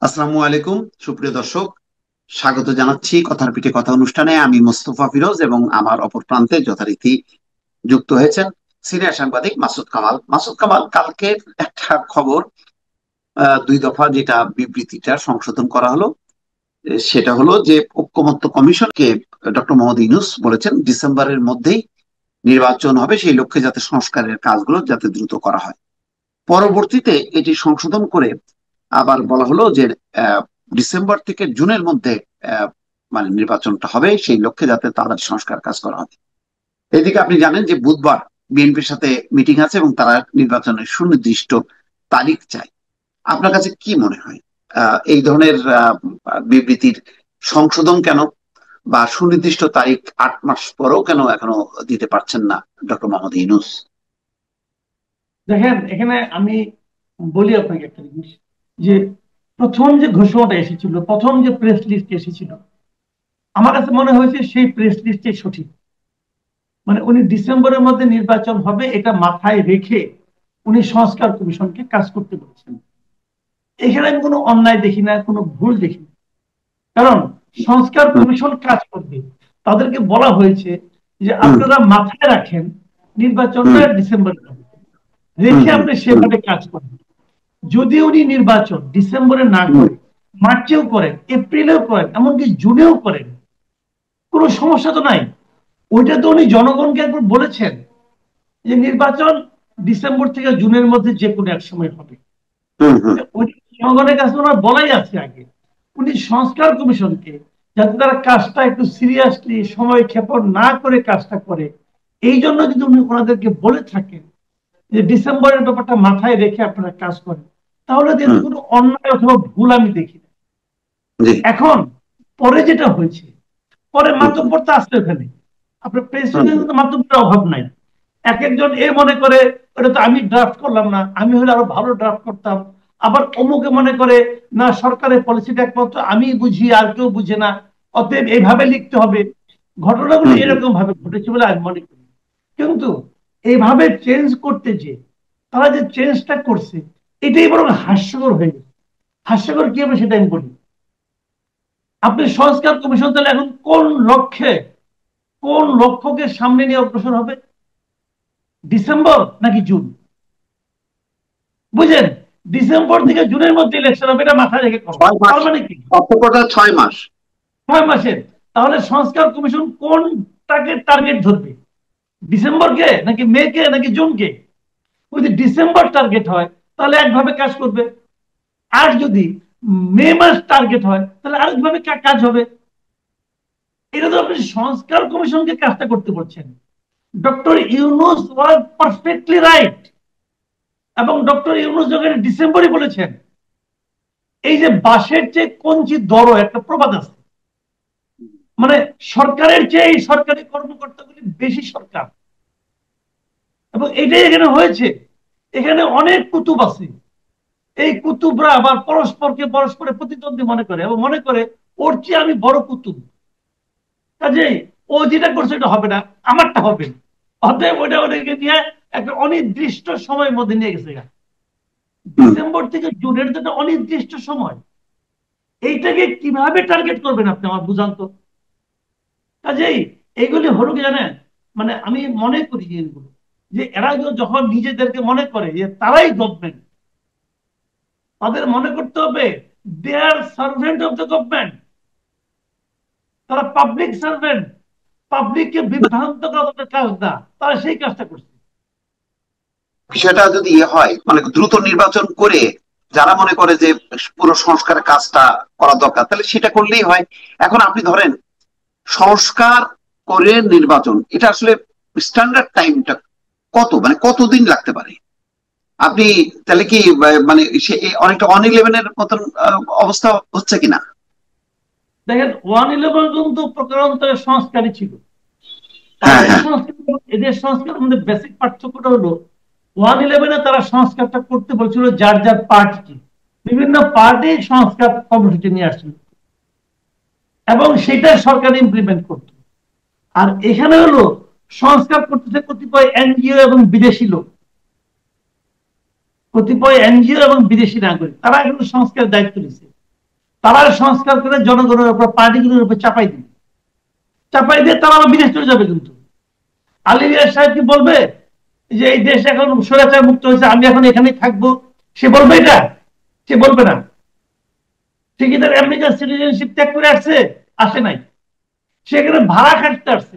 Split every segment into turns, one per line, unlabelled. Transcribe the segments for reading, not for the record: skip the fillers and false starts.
আসসালামু আলাইকুম, সুপ্রিয় দর্শক। স্বাগত জানাচ্ছি কথার পিঠে কথা অনুষ্ঠানে। আমি মোস্তফা ফিরোজ এবং আমার অপর প্রান্তে যথারীতি যুক্ত হয়েছেন সিনিয়র সাংবাদিক মাসুদ কামাল। মাসুদ কামাল, কালকে একটা খবর, দুই দফা যেটা বিবৃতিটা সংশোধন করা হলো, সেটা হলো যে ঐকমত্য কমিশনকে ডক্টর মোহাম্মদ ইউনূস বলেছেন ডিসেম্বরের মধ্যেই নির্বাচন হবে, সেই লক্ষ্যে যাতে সংস্কারের কাজগুলো যাতে দ্রুত করা হয়। পরবর্তীতে এটি সংশোধন করে আবার বলা হলো যে আহ, ডিসেম্বর থেকে জুনের মধ্যে আহ, মানে নির্বাচনটা হবে, সেই লক্ষ্যে যাতে তাড়াতাড়ি সংস্কার কাজ করা হবে। এদিকে আপনি জানেন যে বুধবার বিএনপির সাথে মিটিং আছে এবং তারা নির্বাচনের সুনির্দিষ্ট তারিখ চায়। আপনার কাছে কি মনে হয় এই ধরনের বিবৃতির সংশোধন কেন, বা সুনির্দিষ্ট তারিখ 8 মাস পরেও কেন এখনো দিতে পারছেন না ডক্টর মোহাম্মদ ইউনূস?
দেখেন, এখানে আমি বলি আপনাকে একটা জিনিস, যে প্রথম যে ঘোষণাটা এসেছিল, প্রথম যে প্রেস লিস্ট এসেছিল, আমার কাছে মনে হয়েছে সেই প্রেস লিস্টে সঠিক। মানে উনি ডিসেম্বরের মধ্যে নির্বাচন হবে এটা মাথায় রেখে উনি সংস্কার কমিশনকে কাজ করতে বলেছেন। এখানে আমি কোনো অন্যায় দেখি না, কোনো ভুল দেখি না। কারণ সংস্কার
হুম,
কমিশন কাজ করবে, তাদেরকে বলা হয়েছে যে
হুম,
আপনারা মাথায় রাখেন নির্বাচনটা
হুম,
ডিসেম্বরে হবে,
হুম,
রেখে
হুম,
আপনি
হুম,
সেভাবে কাজ করেন। যদি উনি নির্বাচন ডিসেম্বরে না
হুম,
করে মার্চেও করেন, এপ্রিলেও করেন, এমনকি জুনেও করেন, কোনো সমস্যা তো নাই। ওইটা তো উনি জনগণকে একবার বলেছেন যে নির্বাচন ডিসেম্বর থেকে জুনের মধ্যে যে কোনো এক সময় হবে।
হুম, হুম,
ওই জনগণের কাছে ওনার বলাই আছে আগে। উনি সংস্কার কমিশনকে, যাতে তারা কাজটা একটু সিরিয়াসলি সময় ক্ষেপণ না করে কাজটা করে, এই জন্য যদি উনি ওনাদেরকে বলে থাকেন যে ডিসেম্বরের ব্যাপারটা মাথায় রেখে আপনারা কাজ করেন, তাহলে যেহেতু
হুম,
কোনো অন্যায় অথবা ভুল আমি দেখি না।
জি,
এখন পরে যেটা হয়েছে, পরে
হুম, হুম,
মাতব্বর তো আসলে ওখানে আপনার
হুম,
প্রেসিডেন্ট মাতব্বরের অভাব নাই। এক একজন এ মনে করে ওটা তো আমি ড্রাফট করলাম না, আমি হলে আরো ভালো ড্রাফট করতাম। আবার অমুকে মনে করে না, সরকারের পলিসিটা একমাত্র আমি বুঝি, আর কেউ বুঝে না, অতএব এইভাবে লিখতে হবে। ঘটনাগুলো
হুম, হুম,
এরকম ভাবে ঘটেছে বলে আমি মনে করি। কিন্তু এইভাবে চেঞ্জ করতে যে তারা যে চেঞ্জটা করছে, এটাই বরং হাস্যকর হয়ে গেছে। হাস্যকর কি হবে সেটা আমি বলি। আপনি সংস্কার কমিশন তাহলে এখন কোন লক্ষ্যকে সামনে নিয়ে অগ্রসর হবে? ডিসেম্বর নাকি জুন? বুঝেন, ডিসেম্বর থেকে জুনের মধ্যে ইলেকশন হবে এটা মাথায় রেখে করো।
6 মাস,
তার মানে কি?
অক্টোবরটা 6 মাস।
6 মাসের। তাহলে সংস্কার কমিশন কোনটাকে টার্গেট ধরবে? ডিসেম্বরকে নাকি মে কে নাকি জুনকে? যদি ডিসেম্বর টার্গেট হয় তাহলে একভাবে কাজ করবে। আর যদি মে মাস টার্গেট হয় তাহলে আরেকভাবে কাজ হবে। এটা তো আপনি সংস্কার কমিশনকে কাজটা করতে বলছেন। ডক্টর ইউনুস ওয়াজ পারফেক্টলি রাইট। এবং ডক্টর ইউনুস যখন ডিসেম্বরে বলেছেন, এই যে বাঁশের চেয়ে কঞ্চি দরো একটা প্রবাদ আছে, মানে সরকারের চেয়ে এই সরকারি কর্মকর্তাগুলি বেশি সরকার। এবং এটাই এখানে হয়েছে। এখানে অনেক কুতুব আছে, এই কুতুবরা আবার পরস্পরকে পরস্পরের প্রতিদ্বন্দ্বী মনে করে এবং মনে করে ওর চেয়ে আমি বড় কুতুব, কাজেই ও যেটা করছে এটা হবে না, আমারটা হবে। অতএব ওটা ওদেরকে নিয়ে একটা অনির্দিষ্ট সময়ের মধ্যে নিয়ে গেছে।
হুম,
ডিসেম্বর থেকে জুনের জন্য অনির্দিষ্ট সময়, এইটাকে কিভাবে টার্গেট করবেন আপনি আমার বুঝান তো। কাজেই এইগুলি হলো কি জানেন, মানে আমি মনে করি যে এগুলো, যে এরা যখন নিজেদেরকে মনে করে যে তারাই গভর্নমেন্ট, তাদের মনে করতে হবে দে আর সার্ভেন্ট অফ দ্য গভর্নমেন্ট। তারা পাবলিক সার্ভেন্ট, পাবলিককে বিভ্রান্ত করা তাদের কাজ না, তারা সেই কাজটা করছে।
বিষয়টা যদি হয় মানে দ্রুত নির্বাচন করে, যারা মনে করে যে পুরো সংস্কারের কাজটা করা দরকার, তাহলে সেটা করলেই হয়। এখন আপনি ধরেন সংস্কার করে নির্বাচন, এটা আসলে স্ট্যান্ডার্ড টাইমটা কত, মানে কতদিন লাগতে পারে? আপনি তাহলে কি মানে অনেকটা 111-এর মতন অবস্থা হচ্ছে কিনা?
দেখেন, 111 কিন্তু প্রকারান্তরে সংস্কারই ছিল।
হ্যাঁ,
তাদের
হ্যাঁ,
সংস্কার এদের সংস্কারের মধ্যে বেসিক পার্থক্যটা হলো, 111-এ তারা সংস্কারটা করতে বলছিল যার যার পার্টি, বিভিন্ন পার্টি সংস্কার কর্মসূচি নিয়ে আসছিল এবং সেটা সরকার ইমপ্লিমেন্ট করত। আর এখানে হলো সংস্কার করতেছে কতিপয় এনজিও এবং বিদেশি লোক, কতিপয় এনজিও এবং বিদেশি নাগরিক, তারা এগুলো সংস্কারের দায়িত্ব নিচ্ছে। তারা সংস্কার করে জনগণের উপর, পার্টিগুলোর উপর চাপাই দিয়ে তারা আবার বিদেশ চলে যাবে। কিন্তু আলী রিয়াজ সাহেব কি বলবে যে এই দেশ এখন স্বৈরাচার মুক্ত হয়েছে, আমি এখন এখানেই থাকবো? সে বলবে এটা? সে বলবে না। সে কি তার আমেরিকার সিটিজেনশিপ ত্যাগ করে আসছে? আসে নাই। সেখানে ভাড়া খাটতে আসছে,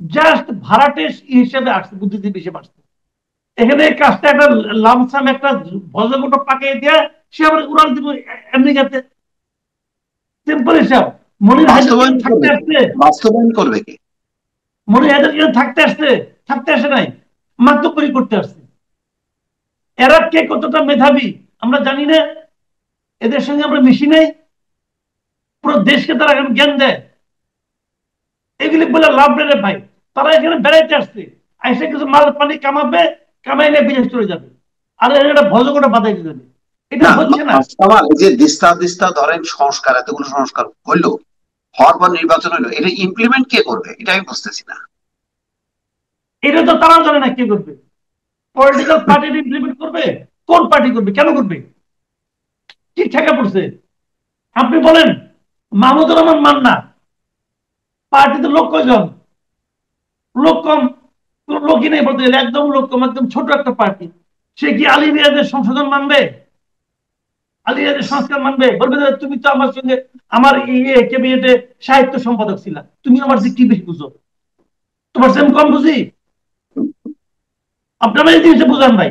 জাস্ট ভাড়াটে হিসেবে আসছে, বুদ্ধিজীবী হিসেবে আসছে। এখানে কাজটা একটা লামসাম একটা ভজগুটো পাকিয়ে দেওয়া, সে আবার উড়াল দিব আমেরিকাতে। সিম্পল হিসাব। মনির হায়দার থাকতে আসছে,
বাস্তবায়ন করবে কে?
মনির হায়দার থাকতে আসছে, থাকতে আসে নাই, মাতব্বরি করতে আসছে। এরা কে কতটা মেধাবী আমরা জানি না, এদের সঙ্গে আমরা মিশি নাই। পুরো দেশকে তারা এখন জ্ঞান দেয়। এগুলি বলে লাভ নেই রে ভাই। তারা এখানে বেড়াইতে আসছে, আইসে কিছু মাল পানি কামাবে, কামাইলে বিদেশ চলে যাবে, আর এটা ভজকটা বাধাই দিতে হবে। এটা হচ্ছে না।
আমার যে দিস্তা দিস্তা ধরেন সংস্কার, এতগুলো সংস্কার হইলো, হওয়ার পর নির্বাচন হইলো, এটা ইমপ্লিমেন্ট কে করবে? এটা আমি বুঝতেছি না।
এটা তো তারা জানে না কে করবে। পলিটিক্যাল পার্টি ইমপ্লিমেন্ট করবে? কোন পার্টি করবে? কেন করবে? কি ঠেকা পড়ছে? আপনি বলেন, মাহমুদুর রহমান মান্না পার্টিতে লোক কয়জন? লোক কম, কোন লোকই নেই বলতে গেলে, একদম লোক কম, একদম ছোট একটা পার্টি। সে কি আলী রিয়াজের সংশোধন মানবে? আলী রিয়াজের সংস্কার মানবে? বলবে যে তুমি তো আমার সঙ্গে আমার ক্যাবিনেটে সাহিত্য সম্পাদক ছিলা, তুমি আমার যে কি বেশি বুঝো, তোমার সেম কম বুঝি? আপনারা এই জিনিসটা বুঝান ভাই।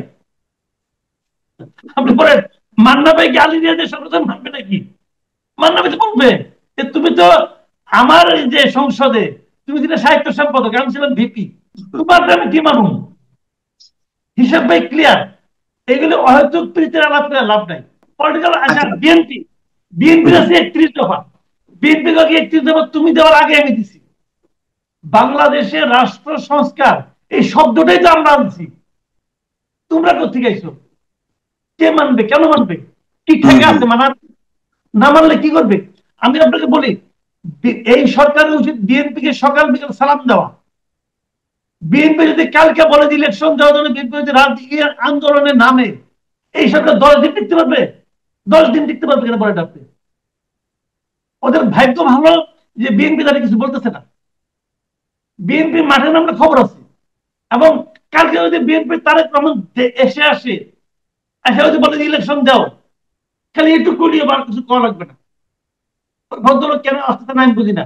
আপনি বলেন, মান্না ভাই কি আলী রিয়াজের সংশোধন মানবে নাকি? মান্না ভাই তো বলবে যে তুমি তো আমার যে সংসদে তুমি ছিলে সাহিত্য সম্পাদক, আমি ছিলাম ভিপি, তোমার আমি কি মানুষ? হিসাব ভাই ক্লিয়ার। এগুলো অহেতুক প্রীতির আলাপ করে লাভ নাই। পলিটিক্যাল। আচ্ছা, বিএনপি, বিএনপির আছে 31 দফা। বিএনপি কে 31 দফা তুমি দেওয়ার আগে আমি দিছি। বাংলাদেশের রাষ্ট্র সংস্কার এই শব্দটাই তো আমরা আনছি, তোমরা কোথেকে আইছো? কে মানবে? কেন মানবে? কি ঠেকে আছে মানার? না মানলে কি করবে? আমি আপনাকে বলি, এই সরকারের উচিত বিএনপি কে সকাল বিকাল সালাম দেওয়া। বিএনপি যদি কালকে বলে যে ইলেকশন দেওয়ার জন্য বিএনপি যদি রাজনীতি আন্দোলনের নামে, এই সরকার 10 দিন টিকতে পারবে? 10 দিন টিকতে পারবে কেন বলে ডাকতে? ওদের ভাগ্য ভালো যে বিএনপি তাদের কিছু বলতেছে না। বিএনপি মাঠে নামলে খবর আছে। এবং কালকে যদি বিএনপি তারেক রহমান এসে আসে, এসে যদি বলে ইলেকশন দাও, খালি একটু করিয়ে আর কিছু করা লাগবে না। ভদ্রলোক কেন আসতে না আমি বুঝি না।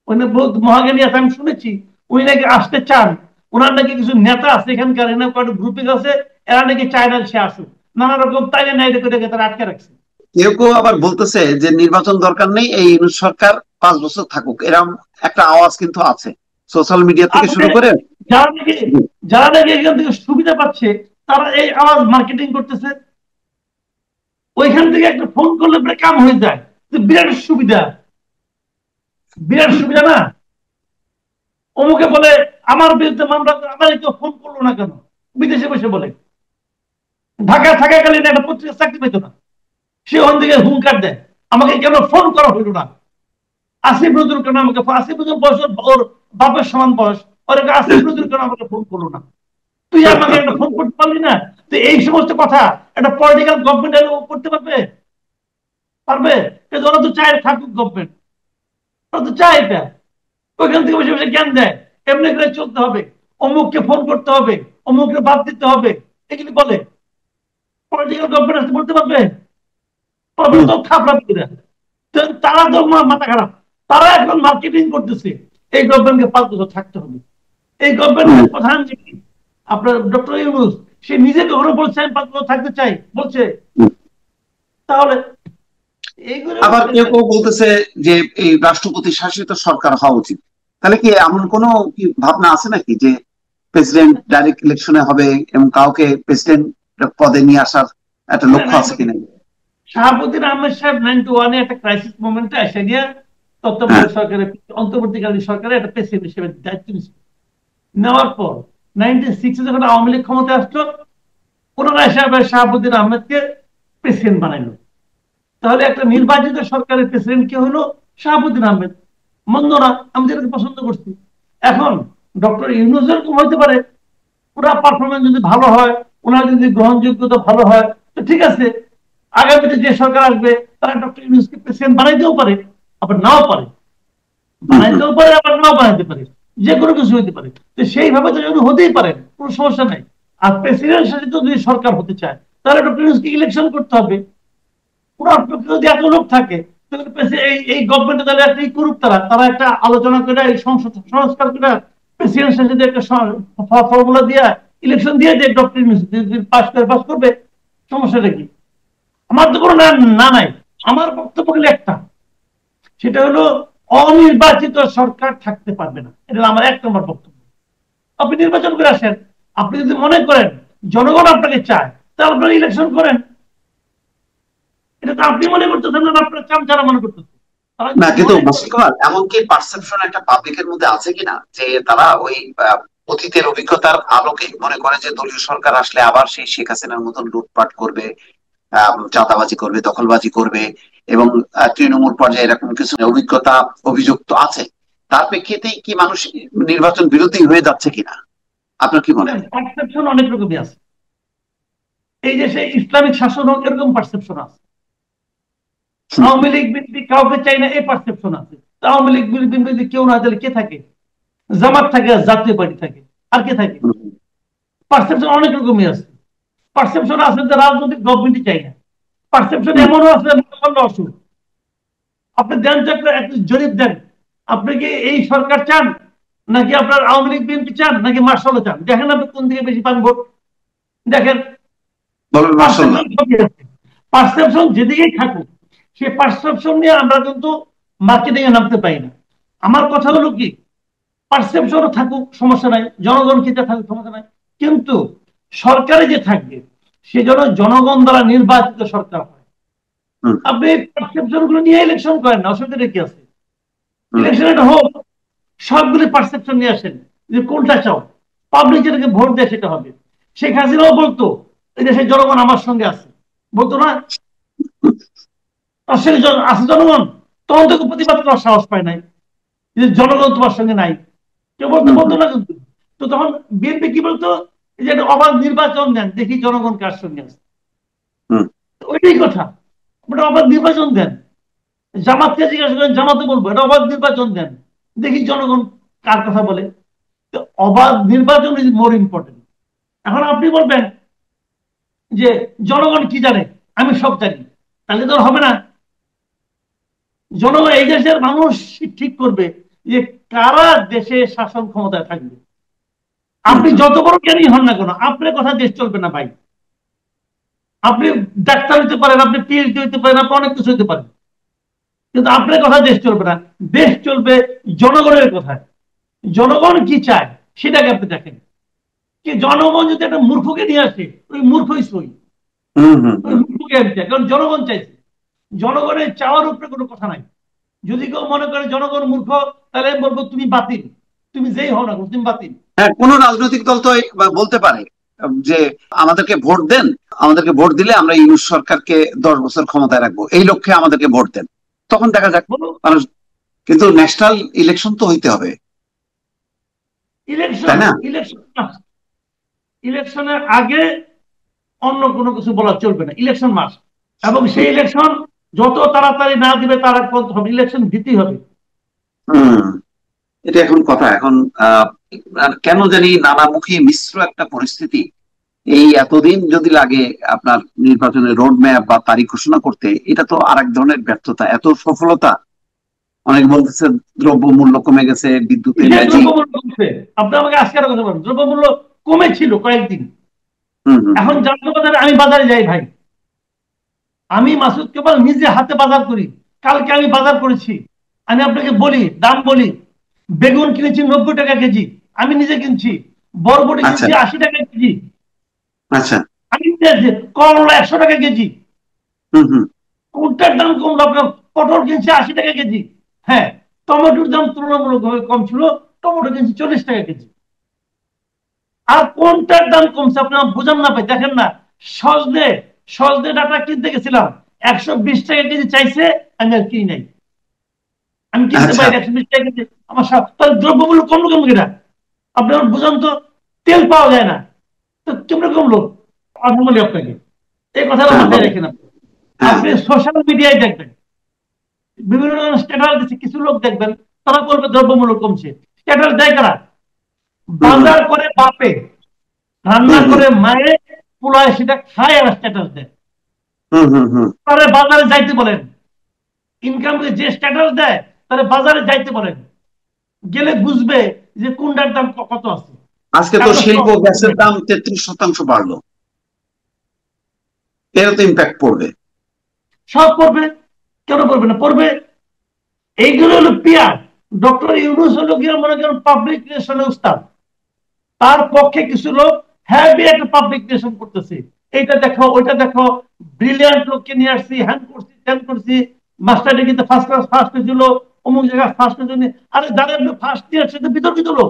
উনি বহুত মহাজ্ঞানী আছে, আমি শুনেছি উনি নাকি আসতে চান। ওনার নাকি কিছু নেতা আছে এখানকার, কয়েকটা গ্রুপিং আছে, এরা নাকি চায় না সে আসুক। নানা রকম তাইলে নাই করে তারা আটকে রাখছে।
কেউ কেউ আবার বলতেছে যে নির্বাচন দরকার নেই, এই ইউনূস সরকার 5 বছর থাকুক, এরকম একটা আওয়াজ কিন্তু আছে সোশ্যাল মিডিয়া থেকে শুরু করে।
যারা নাকি এখান থেকে সুবিধা পাচ্ছে, তারা এই আওয়াজ মার্কেটিং করতেছে। ওইখান থেকে একটা ফোন করলে পরে কাম হয়ে যায়। বিরাট সুবিধা, বিরাট সুবিধা না? অমুকে বলে আমার বিরুদ্ধে মামলা, আমার কেউ ফোন করলো না কেন? বিদেশে বসে বলে। ঢাকা থাকাকালীন একটা পত্রিকা চাকরি পেত না, সে ওখান থেকে হুঙ্কার দেয়, আমাকে কেন ফোন করা হইল না? আসিফ নজরুল কেন আমাকে, আসিফ নজরুল বয়স ওর বাপের সমান বয়স, ওর আসিফ নজরুল কেন আমাকে ফোন করলো না? তুই আমাকে একটা ফোন করতে পারলি না? তো এই সমস্ত কথা একটা পলিটিক্যাল গভর্নমেন্ট করতে পারবে? পারবে? ওরা তো চায় থাকুক গভর্নমেন্ট, ওরা তো চায় এটা। ওইখান থেকে বসে বসে জ্ঞান দেয়, এমনি করে চলতে হবে, অমুককে ফোন করতে হবে, অমুককে বাদ দিতে হবে, এগুলি বলে। পলিটিক্যাল গভর্নমেন্ট আসতে বলতে পারবে? তো খারাপ। তারা তো মাথা খারাপ। তারা এখন মার্কেটিং করতেছে এই গভর্নমেন্টকে 5 বছর থাকতে হবে। এই গভর্নমেন্টের প্রধান যে আপনার ডক্টর ইউনূস, সে নিজে কখনো বলছে আমি 5 বছর থাকতে চাই? বলছে? তাহলে এইগুলো
আবার কেউ কেউ বলতেছে যে এই রাষ্ট্রপতি শাসিত সরকার হওয়া উচিত। তাহলে কি এমন কোনো কি ভাবনা আছে নাকি যে প্রেসিডেন্ট ডাইরেক্ট ইলেকশনে হবে এবং কাউকে প্রেসিডেন্ট পদে নিয়ে আসার একটা লক্ষ্য আছে কিনা?
শাহাবুদ্দিন আহমেদ সাহেব 91-এ একটা ক্রাইসিস মোমেন্টে এসে গিয়ে তত্ত্বাবধায়ক সরকারের, অন্তর্বর্তীকালীন সরকারের একটা প্রেসিডেন্ট হিসেবে দায়িত্ব নিয়েছিল। নেওয়ার পর 96-এ যখন আওয়ামী লীগ ক্ষমতায় আসলো, পুনরায় শাহাবুদ্দিন আহমেদকে প্রেসিডেন্ট বানাইলো। তাহলে একটা নির্বাচিত সরকারের প্রেসিডেন্ট কে হলো? শাহাবুদ্দিন আহমেদ। মন্দ না, আমি যেটাকে পছন্দ করছি। এখন ডক্টর ইউনূস এরকম হইতে পারে, পুরা পারফরমেন্স যদি ভালো হয়, ওনার যদি গ্রহণযোগ্যতা ভালো হয়, তো ঠিক আছে, আগামীতে যে সরকার আসবে তারা ডক্টর ইউনূসকে প্রেসিডেন্ট বানাইতেও পারে, আবার নাও পারে, বানাইতেও পারে আবার নাও বানাইতে পারে, যে কোনো কিছু হইতে পারে। তো সেইভাবে তো যদি হতেই পারে, কোনো সমস্যা নাই। আর প্রেসিডেন্ট শাসিত যদি সরকার হতে চায় তাহলে ডক্টর ইউনূসকে ইলেকশন করতে হবে। ওনার পক্ষে যদি এত লোক থাকে তাহলে এই গভর্নমেন্টে তাহলে একটা করুক, তারা তারা একটা আলোচনা করে এই সংসদ সংস্কার করে প্রেসিডেন্ট শাসিত একটা ফর্মুলা দিয়ে ইলেকশন দিয়ে যে ডক্টর ইউনূস পাস করবে, সমস্যাটা কি? আমার তো কোনো না না নাই। আমার বক্তব্য হলো একটা, সেটা হলো অনির্বাচিত সরকার থাকতে পারবে না। এটা আমার এক নম্বর বক্তব্য। আপনি নির্বাচন করে আসেন। আপনি যদি মনে করেন জনগণ আপনাকে চায় তাহলে আপনারা ইলেকশন করেন। এটা তো আপনি মনে করতেছেন না, আপনার চামচারা মনে করতেছেন।
না, কিন্তু মাসুদ কামাল, এমনকি পারসেপশন একটা পাবলিকের মধ্যে আছে কিনা যে তারা ওই অতীতের অভিজ্ঞতার আলোকে মনে করে যে দলীয় সরকার আসলে আবার সেই শেখ হাসিনার মতন লুটপাট করবে, চাঁদাবাজি করবে, দখলবাজি করবে, এবং তৃণমূল পর্যায়ে এরকম কিছু অভিজ্ঞতা অভিযোগ তো আছে। তার প্রেক্ষিতেই কি মানুষ নির্বাচন বিরোধী হয়ে যাচ্ছে কিনা, আপনার কি মনে হয়?
পারসেপশন অনেক রকমই আছে। এই যে সেই ইসলামিক শাসন হোক, এরকম পারসেপশন আছে। আওয়ামী লীগ বিএনপি কাউকে চাই না, এই পারসেপশন আছে। আওয়ামী লীগ বিএনপি কেউ না তাহলে কে থাকে? জামাত থাকে, জাতীয় পার্টি থাকে, আর কে থাকে? পারসেপশন অনেক রকমই আছে। পারসেপশন আছে যে রাজনৈতিক গভর্নমেন্টই চাই না। পারসেপশন এমনও আছে অসুখ। আপনি দেন তো একটা জরিপ দেন, আপনি কি এই সরকার চান, নাকি আপনার আওয়ামী লীগ বিএনপি চান, নাকি মার্শাল্লাহ চান? দেখেন আপনি কোন দিকে বেশি পান ভোট। দেখেন পারসেপশন যেদিকেই থাকুক, সেই পারসেপশন নিয়ে আমরা কিন্তু মার্কেটিং এ নামতে পারি না। আমার কথা হলো কি, পারসেপশনও থাকুক সমস্যা নাই, জনগণ কিতা থাকুক সমস্যা নাই, কিন্তু সরকারে যে থাকবে সে যেন জনগণ দ্বারা নির্বাচিত সরকার হয়। আপনি পারসেপশন গুলো নিয়ে ইলেকশন করেন না, অসুবিধা কি আছে? ইলেকশন এটা হোক, সবগুলি পারসেপশন নিয়ে আসেন যে কোনটা চাও, পাবলিক যেটাকে ভোট দেয় সেটা হবে। শেখ হাসিনাও বলতো এই দেশের জনগণ আমার সঙ্গে আছে, বলতো না? আসলে আছে জনগণ, তখন থেকে প্রতিবাদ করার সাহস পায় নাই যে জনগণ তোমার সঙ্গে নাই, কেউ বলতে বলতো না। কিন্তু তো তখন বিএনপি কি বলতো, যে একটা অবাধ নির্বাচন দেন, দেখি জনগণ কার সঙ্গে আছে। ওইটাই কথা, ওটা অবাধ নির্বাচন দেন। জামাতকে জিজ্ঞাসা করেন, জামাতে বলবো এটা অবাধ নির্বাচন দেন, দেখি জনগণ কার কথা বলে। অবাধ নির্বাচন ইজ মোর ইম্পর্টেন্ট। এখন আপনি বলবেন যে জনগণ কি জানে, আমি সব জানি, তাহলে তো হবে না। জনগণ, এই দেশের মানুষ ঠিক করবে যে কারা দেশে শাসন ক্ষমতায় থাকবে। আপনি যত বড় জ্ঞানী হন না কেন, আপনার কথা দেশ চলবে না ভাই। আপনি ডাক্তার হইতে পারেন, আপনি পিএইচডি হইতে পারেন, আপনি অনেক কিছু হইতে পারেন, কিন্তু আপনার কথা দেশ চলবে না। দেশ চলবে জনগণের কথায়। জনগণ কি চায় সেটাকে আপনি দেখেন। কি জনগণ যদি একটা মূর্খকে নিয়ে আসে, ওই মূর্খই সই, ওই মূর্খকে আমি চাই, কারণ জনগণ চাইছে। জনগণের চাওয়ার উপরে কোনো কথা নাই। যদি কেউ মনে করে জনগণ মূর্খ, তাহলে আমি বলবো তুমি বাতিল, তুমি যেই হও না তুমি বাতিল।
হ্যাঁ, কোন রাজনৈতিক দল তো বলতে পারে যে আমাদেরকে ভোট দেন, আমাদেরকে ভোট দিলে আমরা ইউনূস সরকারকে 10 বছর ক্ষমতায় রাখবো, এই লক্ষ্যে আমাদেরকে ভোট দেন, তখন দেখা যাক মানুষ। কিন্তু ন্যাশনাল ইলেকশন তো হইতে হবে,
ইলেকশন
তাই না?
ইলেকশনের আগে অন্য কোনো কিছু বলা চলবে না, ইলেকশন মাস। এবং সেই ইলেকশন যত তাড়াতাড়ি না দিবে তার আগ পর্যন্ত হবে, ইলেকশন দিতেই হবে।
হম এটা এখন কথা। এখন কেন জানি নানামুখী মিশ্র একটা পরিস্থিতি। এই এতদিন যদি লাগে আপনার নির্বাচনের রোড ম্যাপ বা তারিখ ঘোষণা করতে, এটা তো আরেক ধরনের ব্যর্থতা। এত সফলতা, অনেক বলতেছে দ্রব্য মূল্য কমে গেছে, বিদ্যুতের ম্যাজিক।
দ্রব্যমূল্য কমছে, আপনি আমাকে আজকে কথা বলেন, দ্রব্যমূল্য কমেছিল কয়েকদিন, এখন জানতে বাজারে আমি বাজারে যাই ভাই, আমি মাসুদ কেবল নিজে হাতে বাজার করি। কালকে আমি বাজার করেছি, আমি আপনাকে বলি দাম বলি, বেগুন কিনেছি 90 টাকা কেজি, আমি নিজে কিনছি। বরবটি কিনছি 80 টাকা কেজি।
আচ্ছা।
আমি করলা 100 টাকা কেজি। কোনটার দাম কম? আপনার পটল কিনছে 80 টাকা কেজি। হ্যাঁ, টমেটোর দাম তুলনামূলকভাবে কম ছিল, টমেটো কিনছি 40 টাকা কেজি। আর কোনটার দাম কমছে আপনার বোঝান না ভাই? দেখেন না, সজনে সজনে ডাটা কিনতে গেছিলাম, 120 টাকা কেজি চাইছে, আমি আর কিনি নাই। আমি কিনতে পারি 120 টাকা কেজি, আমার তাহলে দ্রব্যমূল্য কমলো কেমন কিনা? আপনি আমার বুঝান তো। তেল পাওয়া যায় না, তো কেমন কমলো? আমি বলি আপনাকে, এই কথাটা মাথায় রেখে না।
হ্যাঁ।
আপনি সোশ্যাল মিডিয়ায় দেখবেন, বিভিন্ন ধরনের স্ট্যাটাস দিচ্ছে, কিছু লোক দেখবেন তারা বলবে দ্রব্যমূল্য কমছে। স্ট্যাটাস দেয় কারা?
হুম হুম
বাজার করে বাপে,
হুম
রান্না
হুম
করে মায়ে, পোলায় সেটা খায় আর স্ট্যাটাস দেয়।
হুম হুম হুম।
তারা বাজারে যাইতে বলেন, ইনকাম যে স্ট্যাটাস দেয় তারা বাজারে যাইতে বলেন, গেলে বুঝবে যে কোনটার দাম কত আছে।
আজকে তো
কাগজ
শিল্প
কত
গ্যাসের দাম 33% বাড়লো। এর তো ইম্প্যাক্ট পড়বে।
সব পড়বে, কেন পড়বে না? পড়বে। এইগুলো হলো পিয়ার। ডক্টর ইউনূস হলো গিয়ে মনে করেন পাবলিক রিলেশনের উস্তাদ, তার পক্ষে কিছু লোক হ্যাভি একটা পাবলিক রিলেশন করতেছে, এইটা দেখো ওইটা দেখো, ব্রিলিয়ান্ট লোককে নিয়ে আসছি, হ্যান করছি ত্যান করছি, মাস্টার ডিগ্রিতে ফার্স্ট ক্লাস ফার্স্ট হয়েছিল, অমুক জায়গায় ফার্স্ট হয়েছিল। আরে যারা ফার্স্ট ইয়ার সেটা বিতর্কিত লোক।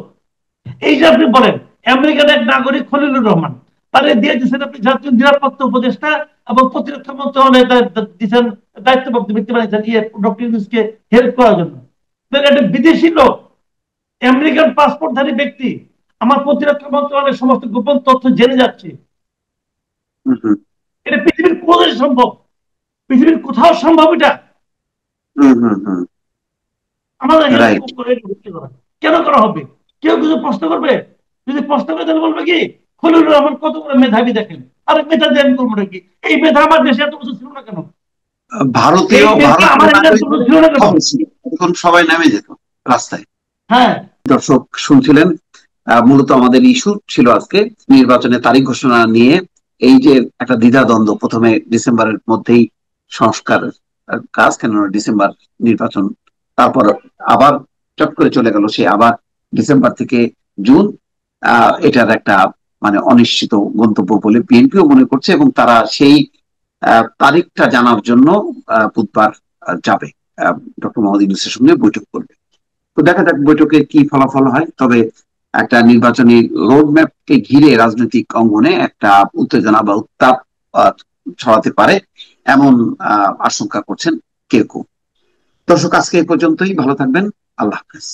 এই যে আপনি বলেন আমেরিকার এক নাগরিক খলিলুর রহমান, তারে দিয়ে দিচ্ছেন আপনি জাতীয় নিরাপত্তা উপদেষ্টা এবং প্রতিরক্ষা মন্ত্রণালয়ে দিচ্ছেন দায়িত্বপ্রাপ্ত ব্যক্তি বানিয়েছেন ইয়ে ডক্টর ইউনূসকে হেল্প করার জন্য। একটা বিদেশি লোক, আমেরিকান পাসপোর্টধারী ব্যক্তি আমার প্রতিরক্ষা মন্ত্রণালয়ের সমস্ত গোপন তথ্য জেনে যাচ্ছে।
হুম হুম
এটা পৃথিবীর কোন দেশে সম্ভব? পৃথিবীর কোথাও সম্ভব এটা?
হুম হুম হুম।
আমাদের হেল্প
রাইট।
করে করা, কেন করা হবে? কেউ কিছু প্রশ্ন করবে? যদি প্রশ্ন করে তাহলে বলবে কি খলিলুর রহমান কত বড় মেধাবী দেখেন। আরে মেধা দিয়ে আমি করবো নাকি? এই মেধা আমার দেশে এত বছর ছিল না কেন? এই মেধা
ভারতীয়
আমার এত
নাগরিক
বছর ছিল না কেন?
কম ছিল, এখন সবাই নেমে যেত রাস্তায়।
হ্যাঁ।
দর্শক শুনছিলেন, মূলত আমাদের ইস্যু ছিল আজকে নির্বাচনের তারিখ ঘোষণা নিয়ে। এই যে একটা দ্বিধাদ্বন্দ্ব, প্রথমে ডিসেম্বরের মধ্যেই সংস্কার কাজ, কেন ডিসেম্বর নির্বাচন, তারপর আবার চট করে চলে গেল সে আবার ডিসেম্বর থেকে জুন। এটার একটা মানে অনিশ্চিত গন্তব্য বলে বিএনপিও মনে করছে, এবং তারা সেই তারিখটা জানার জন্য বুধবার যাবে, ডক্টর মোহাম্মদ ইউনূসের সঙ্গে বৈঠক করবে। তো দেখা যাক বৈঠকে কি ফলাফল হয়। তবে একটা নির্বাচনী রোডম্যাপকে ঘিরে রাজনৈতিক অঙ্গনে একটা উত্তেজনা বা উত্তাপ আহ, ছড়াতে পারে, এমন আশঙ্কা করছেন কেউ কেউ। দর্শক, আজকে এই পর্যন্তই। ভালো থাকবেন। আল্লাহ হাফেজ।